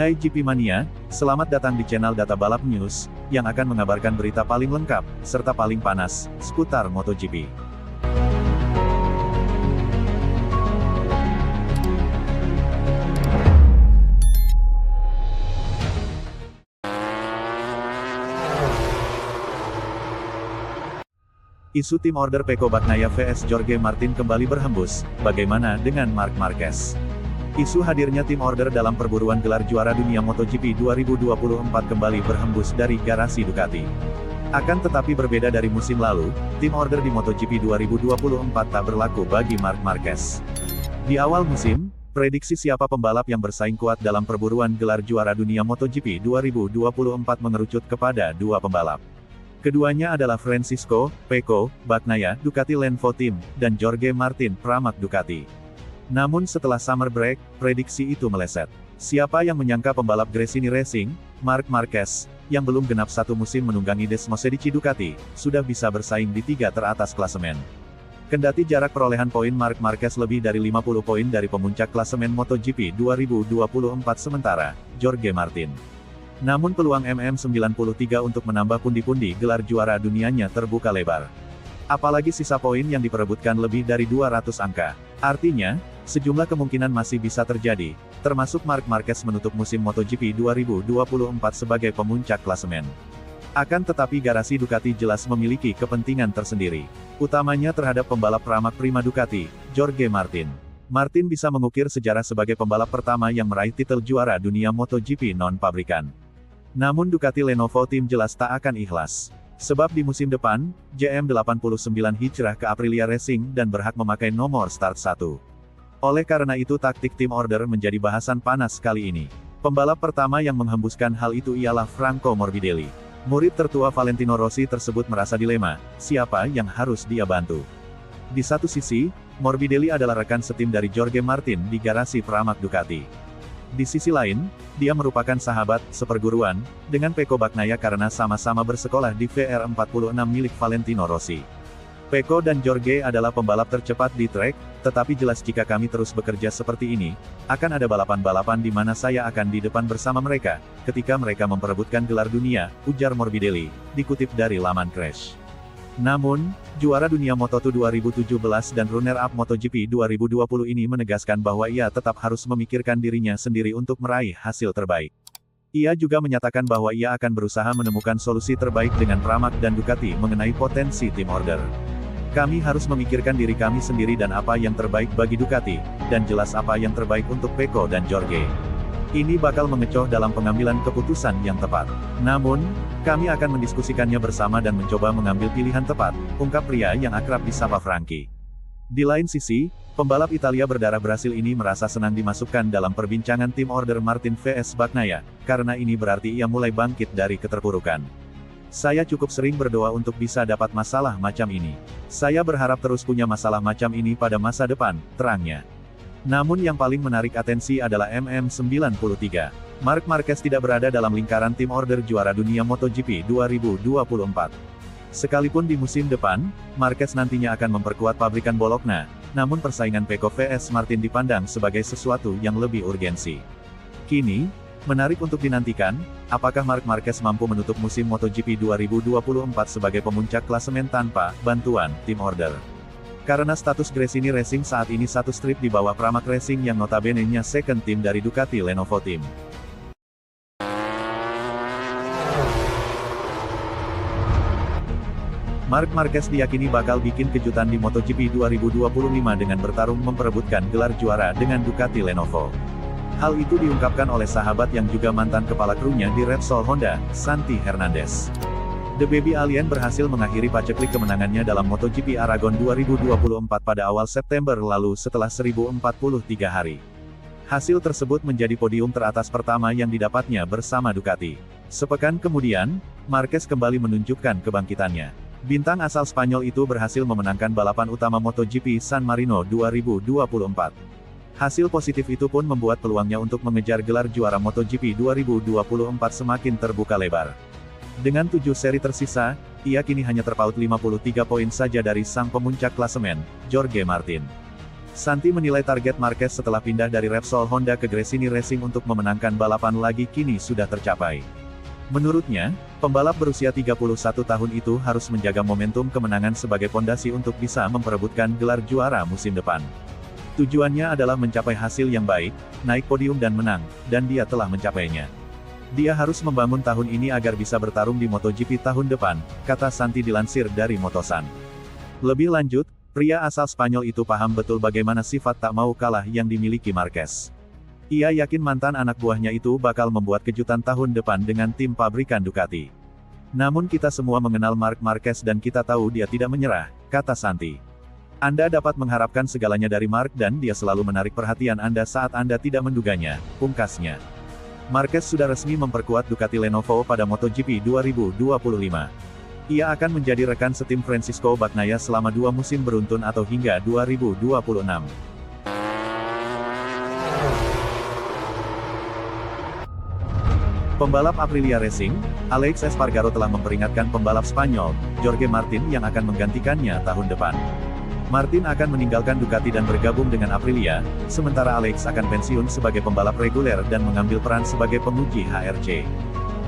Hai GP Mania, selamat datang di channel Data Balap News, yang akan mengabarkan berita paling lengkap, serta paling panas, seputar MotoGP. Isu tim order Pecco Bagnaia vs Jorge Martin kembali berhembus, bagaimana dengan Marc Marquez? Isu hadirnya tim order dalam perburuan gelar juara dunia MotoGP 2024 kembali berhembus dari garasi Ducati. Akan tetapi berbeda dari musim lalu, tim order di MotoGP 2024 tak berlaku bagi Marc Marquez. Di awal musim, prediksi siapa pembalap yang bersaing kuat dalam perburuan gelar juara dunia MotoGP 2024 mengerucut kepada dua pembalap. Keduanya adalah Francisco Pecco Bagnaia, Ducati Lenvo Team, dan Jorge Martin, Pramac Ducati. Namun setelah summer break, prediksi itu meleset. Siapa yang menyangka pembalap Gresini Racing, Marc Marquez, yang belum genap satu musim menunggangi Desmosedici Ducati, sudah bisa bersaing di tiga teratas klasemen. Kendati jarak perolehan poin Marc Marquez lebih dari 50 poin dari pemuncak klasemen MotoGP 2024 sementara, Jorge Martin. Namun peluang MM93 untuk menambah pundi-pundi gelar juara dunianya terbuka lebar. Apalagi sisa poin yang diperebutkan lebih dari 200 angka. Artinya, sejumlah kemungkinan masih bisa terjadi, termasuk Marc Marquez menutup musim MotoGP 2024 sebagai pemuncak klasemen. Akan tetapi garasi Ducati jelas memiliki kepentingan tersendiri, utamanya terhadap pembalap Pramac Prima Ducati, Jorge Martin. Martin bisa mengukir sejarah sebagai pembalap pertama yang meraih titel juara dunia MotoGP non-pabrikan. Namun Ducati Lenovo Team jelas tak akan ikhlas. Sebab di musim depan, JM89 hijrah ke Aprilia Racing dan berhak memakai nomor start 1. Oleh karena itu taktik tim order menjadi bahasan panas kali ini. Pembalap pertama yang menghembuskan hal itu ialah Franco Morbidelli. Murid tertua Valentino Rossi tersebut merasa dilema, siapa yang harus dia bantu. Di satu sisi, Morbidelli adalah rekan setim dari Jorge Martin di garasi Pramac Ducati. Di sisi lain, dia merupakan sahabat seperguruan dengan Pecco Bagnaia karena sama-sama bersekolah di VR46 milik Valentino Rossi. Pecco dan Jorge adalah pembalap tercepat di trek, tetapi jelas jika kami terus bekerja seperti ini, akan ada balapan-balapan di mana saya akan di depan bersama mereka, ketika mereka memperebutkan gelar dunia, ujar Morbidelli, dikutip dari laman Crash. Namun, juara dunia Moto2 2017 dan runner-up MotoGP 2020 ini menegaskan bahwa ia tetap harus memikirkan dirinya sendiri untuk meraih hasil terbaik. Ia juga menyatakan bahwa ia akan berusaha menemukan solusi terbaik dengan Pramac dan Ducati mengenai potensi tim order. Kami harus memikirkan diri kami sendiri dan apa yang terbaik bagi Ducati, dan jelas apa yang terbaik untuk Pecco dan Jorge. Ini bakal mengecoh dalam pengambilan keputusan yang tepat. Namun, kami akan mendiskusikannya bersama dan mencoba mengambil pilihan tepat, ungkap pria yang akrab disapa Frankie. Di lain sisi, pembalap Italia berdarah Brasil ini merasa senang dimasukkan dalam perbincangan tim order Martin vs Bagnaia, karena ini berarti ia mulai bangkit dari keterpurukan. Saya cukup sering berdoa untuk bisa dapat masalah macam ini. Saya berharap terus punya masalah macam ini pada masa depan, terangnya. Namun yang paling menarik atensi adalah MM93. Marc Marquez tidak berada dalam lingkaran tim order juara dunia MotoGP 2024. Sekalipun di musim depan, Marquez nantinya akan memperkuat pabrikan Bologna, namun persaingan Pecco vs Martin dipandang sebagai sesuatu yang lebih urgensi. Kini, menarik untuk dinantikan, apakah Marc Marquez mampu menutup musim MotoGP 2024 sebagai pemuncak klasemen tanpa bantuan tim order. Karena status Gresini Racing saat ini satu strip di bawah Pramac Racing yang notabene-nya second team dari Ducati Lenovo Team. Marc Marquez diyakini bakal bikin kejutan di MotoGP 2025 dengan bertarung memperebutkan gelar juara dengan Ducati Lenovo. Hal itu diungkapkan oleh sahabat yang juga mantan kepala krunya di Repsol Honda, Santi Hernandez. The Baby Alien berhasil mengakhiri paceklik kemenangannya dalam MotoGP Aragon 2024 pada awal September lalu setelah 1043 hari. Hasil tersebut menjadi podium teratas pertama yang didapatnya bersama Ducati. Sepekan kemudian, Marquez kembali menunjukkan kebangkitannya. Bintang asal Spanyol itu berhasil memenangkan balapan utama MotoGP San Marino 2024. Hasil positif itu pun membuat peluangnya untuk mengejar gelar juara MotoGP 2024 semakin terbuka lebar. Dengan 7 seri tersisa, ia kini hanya terpaut 53 poin saja dari sang pemuncak klasemen, Jorge Martin. Santi menilai target Marquez setelah pindah dari Repsol Honda ke Gresini Racing untuk memenangkan balapan lagi kini sudah tercapai. Menurutnya, pembalap berusia 31 tahun itu harus menjaga momentum kemenangan sebagai pondasi untuk bisa memperebutkan gelar juara musim depan. Tujuannya adalah mencapai hasil yang baik, naik podium dan menang, dan dia telah mencapainya. Dia harus membangun tahun ini agar bisa bertarung di MotoGP tahun depan, kata Santi dilansir dari Motosan. Lebih lanjut, pria asal Spanyol itu paham betul bagaimana sifat tak mau kalah yang dimiliki Marquez. Ia yakin mantan anak buahnya itu bakal membuat kejutan tahun depan dengan tim pabrikan Ducati. Namun kita semua mengenal Marc Marquez dan kita tahu dia tidak menyerah, kata Santi. Anda dapat mengharapkan segalanya dari Marc dan dia selalu menarik perhatian Anda saat Anda tidak menduganya, pungkasnya. Marquez sudah resmi memperkuat Ducati Lenovo pada MotoGP 2025. Ia akan menjadi rekan setim Francisco Bagnaia selama 2 musim beruntun atau hingga 2026. Pembalap Aprilia Racing, Alex Espargaro telah memperingatkan pembalap Spanyol, Jorge Martin yang akan menggantikannya tahun depan. Martin akan meninggalkan Ducati dan bergabung dengan Aprilia, sementara Alex akan pensiun sebagai pembalap reguler dan mengambil peran sebagai penguji HRC.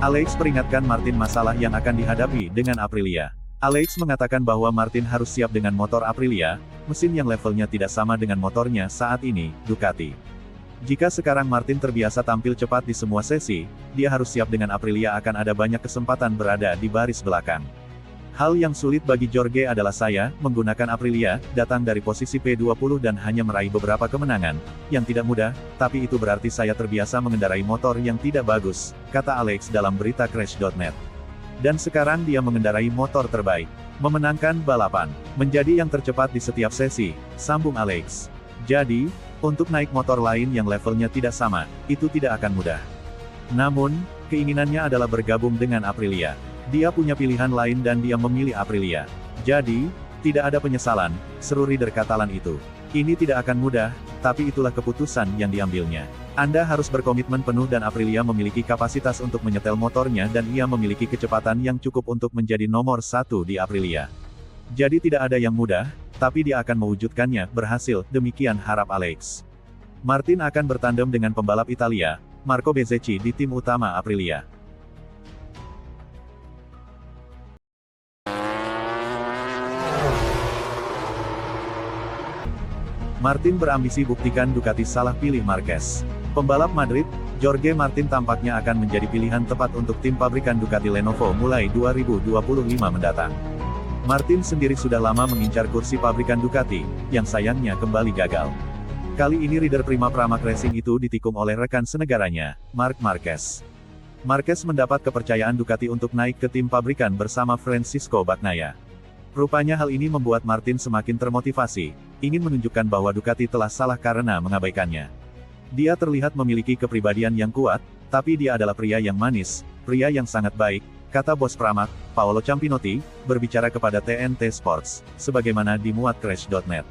Alex peringatkan Martin masalah yang akan dihadapi dengan Aprilia. Alex mengatakan bahwa Martin harus siap dengan motor Aprilia, mesin yang levelnya tidak sama dengan motornya saat ini, Ducati. Jika sekarang Martin terbiasa tampil cepat di semua sesi, dia harus siap dengan Aprilia akan ada banyak kesempatan berada di baris belakang. Hal yang sulit bagi Jorge adalah saya, menggunakan Aprilia, datang dari posisi P20 dan hanya meraih beberapa kemenangan, yang tidak mudah, tapi itu berarti saya terbiasa mengendarai motor yang tidak bagus, kata Alex dalam berita Crash.net. Dan sekarang dia mengendarai motor terbaik, memenangkan balapan, menjadi yang tercepat di setiap sesi, sambung Alex. Jadi, untuk naik motor lain yang levelnya tidak sama, itu tidak akan mudah. Namun, keinginannya adalah bergabung dengan Aprilia. Dia punya pilihan lain dan dia memilih Aprilia. Jadi, tidak ada penyesalan, seru rider Katalan itu. Ini tidak akan mudah, tapi itulah keputusan yang diambilnya. Anda harus berkomitmen penuh dan Aprilia memiliki kapasitas untuk menyetel motornya dan ia memiliki kecepatan yang cukup untuk menjadi nomor 1 di Aprilia. Jadi tidak ada yang mudah, tapi dia akan mewujudkannya, berhasil, demikian harap Alex. Martin akan bertandem dengan pembalap Italia, Marco Bezzecchi di tim utama Aprilia. Martin berambisi buktikan Ducati salah pilih Marquez. Pembalap Madrid, Jorge Martin tampaknya akan menjadi pilihan tepat untuk tim pabrikan Ducati Lenovo mulai 2025 mendatang. Martin sendiri sudah lama mengincar kursi pabrikan Ducati, yang sayangnya kembali gagal. Kali ini rider prima Pramac Racing itu ditikung oleh rekan senegaranya, Marc Marquez. Marquez mendapat kepercayaan Ducati untuk naik ke tim pabrikan bersama Francisco Bagnaia. Rupanya hal ini membuat Martin semakin termotivasi, ingin menunjukkan bahwa Ducati telah salah karena mengabaikannya. Dia terlihat memiliki kepribadian yang kuat, tapi dia adalah pria yang manis, pria yang sangat baik, kata bos Pramac, Paolo Campinotti, berbicara kepada TNT Sports, sebagaimana dimuat Crash.net.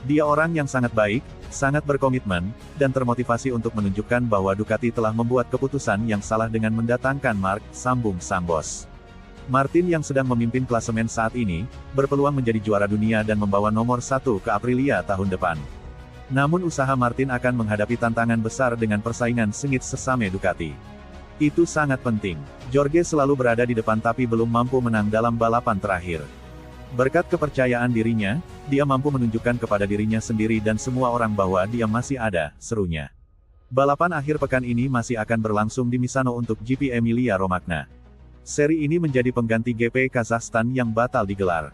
Dia orang yang sangat baik, sangat berkomitmen, dan termotivasi untuk menunjukkan bahwa Ducati telah membuat keputusan yang salah dengan mendatangkan Marc, sambung sang bos. Martin yang sedang memimpin klasemen saat ini, berpeluang menjadi juara dunia dan membawa nomor 1 ke Aprilia tahun depan. Namun usaha Martin akan menghadapi tantangan besar dengan persaingan sengit sesama Ducati. Itu sangat penting. Jorge selalu berada di depan tapi belum mampu menang dalam balapan terakhir. Berkat kepercayaan dirinya, dia mampu menunjukkan kepada dirinya sendiri dan semua orang bahwa dia masih ada, serunya. Balapan akhir pekan ini masih akan berlangsung di Misano untuk GP Emilia Romagna. Seri ini menjadi pengganti GP Kazakhstan yang batal digelar.